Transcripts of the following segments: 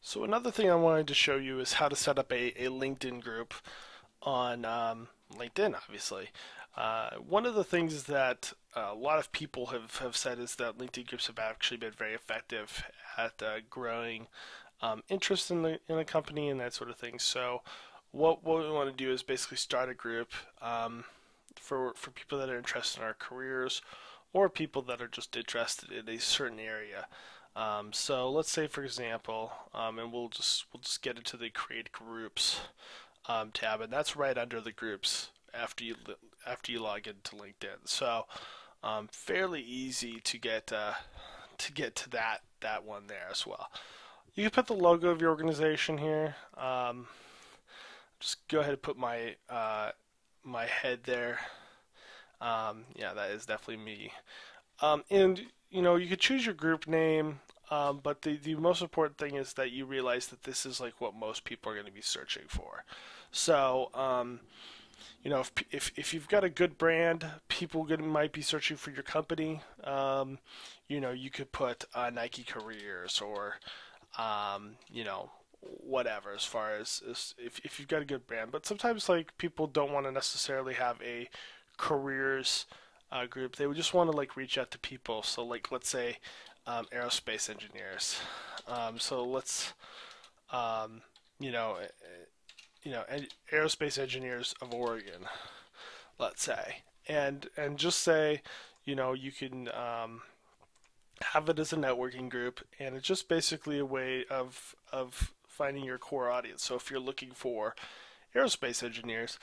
So another thing I wanted to show you is how to set up a LinkedIn group on LinkedIn, obviously. One of the things that a lot of people have said is that LinkedIn groups have actually been very effective at growing interest in a company and that sort of thing. So what we want to do is basically start a group for people that are interested in our careers or people that are just interested in a certain area. So let's say, for example, and we'll just get into the create groups tab, and that's right under the groups after you log into LinkedIn. So fairly easy to get to that one there as well. You can put the logo of your organization here. Just go ahead and put my head there. Yeah, that is definitely me. And you could choose your group name, but the most important thing is that you realize that this is like what most people are going to be searching for. So, if you've got a good brand, might be searching for your company. You could put Nike Careers or, whatever as far as if you've got a good brand. But sometimes like people don't want to necessarily have a careers group. They would just want to like reach out to people. So like let's say aerospace engineers. So let's um, you know aerospace engineers of Oregon, let's say, and just say you can have it as a networking group, and it's just basically a way of finding your core audience. So if you're looking for aerospace engineers,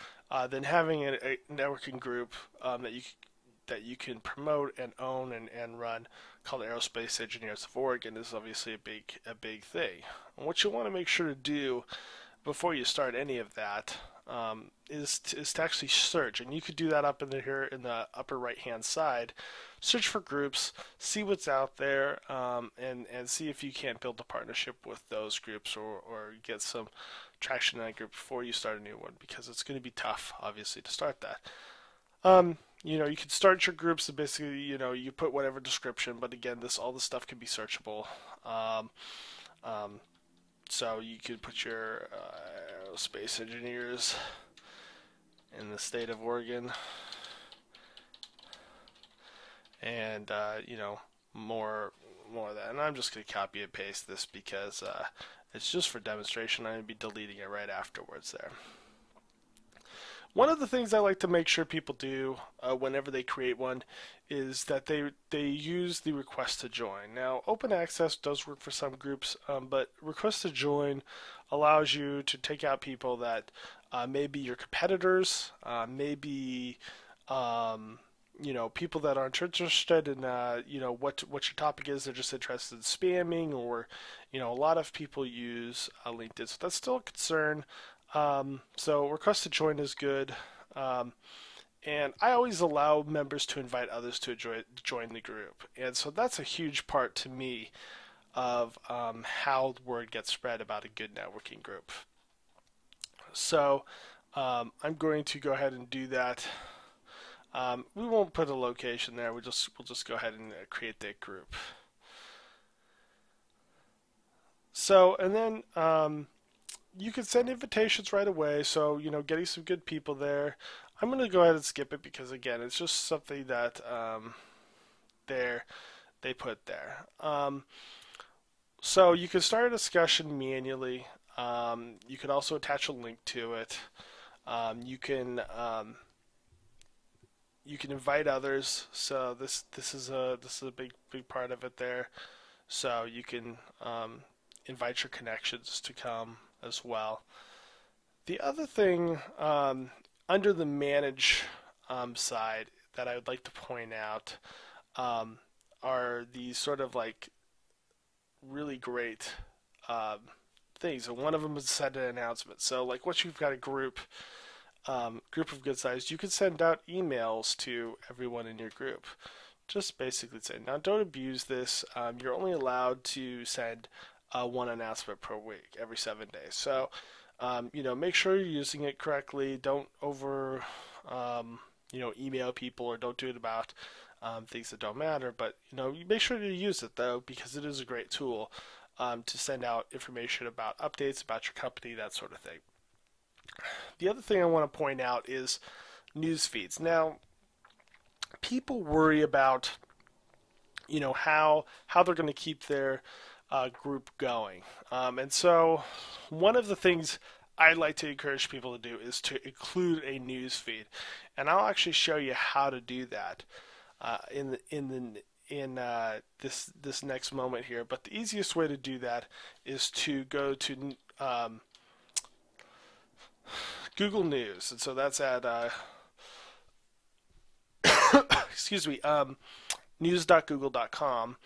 then having a networking group that you can promote and own and run called Aerospace Engineers of Oregon is obviously a big thing. And what you want to make sure to do before you start any of that is to actually search, and you could do that up in here in the upper right hand side. Search for groups, see what's out there, and see if you can't build a partnership with those groups or get some traction in that group before you start a new one, because it's going to be tough, obviously, to start that. You can start your groups and basically, you put whatever description, but again, all this stuff can be searchable. Um, um, so you could put your aerospace engineers in the state of Oregon, and more of that. And I'm just gonna copy and paste this because it's just for demonstration. I'm gonna be deleting it right afterwards there. One of the things I like to make sure people do whenever they create one is that they use the request to join. Now, open access does work for some groups, but request to join allows you to take out people that may be your competitors, maybe people that aren't interested in what your topic is. They're just interested in spamming, or a lot of people use LinkedIn, so that's still a concern. So request to join is good. Um, and I always allow members to invite others to join the group. And so that's a huge part to me of how the word gets spread about a good networking group. So I'm going to go ahead and do that. We won't put a location there. We'll just go ahead and create that group. So and then you can send invitations right away. So getting some good people there. I'm going to go ahead and skip it because again, it's just something that there they put there. So you can start a discussion manually. You can also attach a link to it. You can invite others. So this is a big part of it there. So you can invite your connections to come as well. The other thing under the manage side that I would like to point out um, are these sort of like really great um, things, and one of them is send an announcement. So like once you've got a group of good size, you can send out emails to everyone in your group. Just basically say, now don't abuse this. You're only allowed to send one announcement per week, every 7 days. So, make sure you're using it correctly. Don't email people, or don't do it about things that don't matter. But you make sure to use it though, because it is a great tool. to send out information about updates about your company, that sort of thing. The other thing I want to point out is news feeds. Now, people worry about how they're going to keep their group going, and so one of the things I like to encourage people to do is to include a news feed, and I'll actually show you how to do that in this next moment here. But the easiest way to do that is to go to Google News, and so that's at excuse me, news.google.com.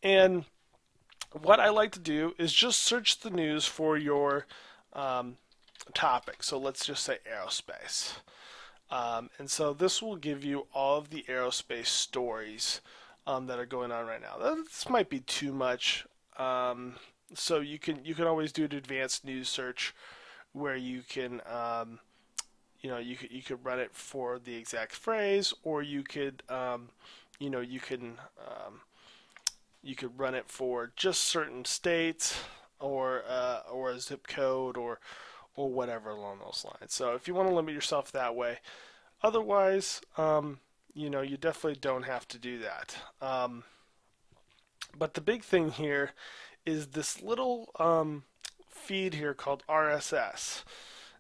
And what I like to do is just search the news for your topic. So let's just say aerospace. And so this will give you all of the aerospace stories that are going on right now. This might be too much. So you can always do an advanced news search where you can you could run it for the exact phrase, or you could you could run it for just certain states, or a zip code, or whatever along those lines. So if you want to limit yourself that way, otherwise, you definitely don't have to do that. But the big thing here is this little feed here called RSS.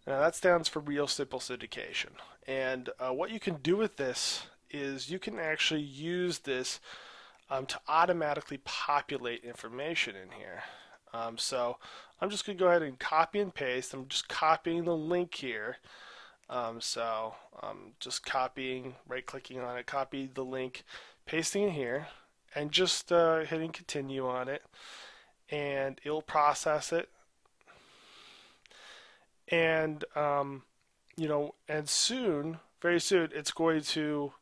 Now that stands for Real Simple Syndication. And what you can do with this is you can actually use this to automatically populate information in here. So I'm just going to go ahead and copy and paste. I'm just copying the link here. So I'm just copying, right-clicking on it, copy the link, pasting it here, and just hitting continue on it. And it'll process it. And and soon, very soon, it's going to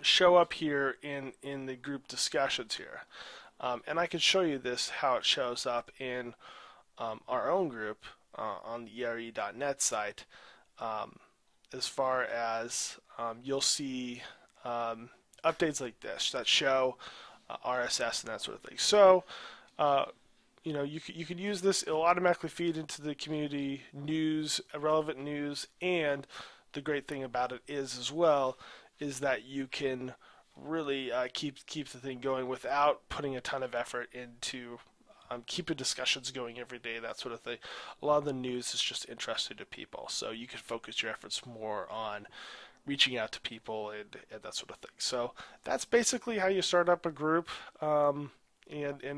show up here in the group discussions here. And I can show you this, how it shows up in our own group on the ERE.net site. As far as you'll see updates like this that show RSS and that sort of thing. So you can use this. It'll automatically feed into the community news, relevant news, and the great thing about it is as well is that you can really keep the thing going without putting a ton of effort into keeping discussions going every day, that sort of thing. A lot of the news is just interesting to people, so you can focus your efforts more on reaching out to people and that sort of thing. So that's basically how you start up a group. And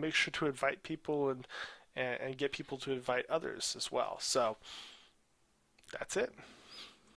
make sure to invite people and get people to invite others as well. So that's it.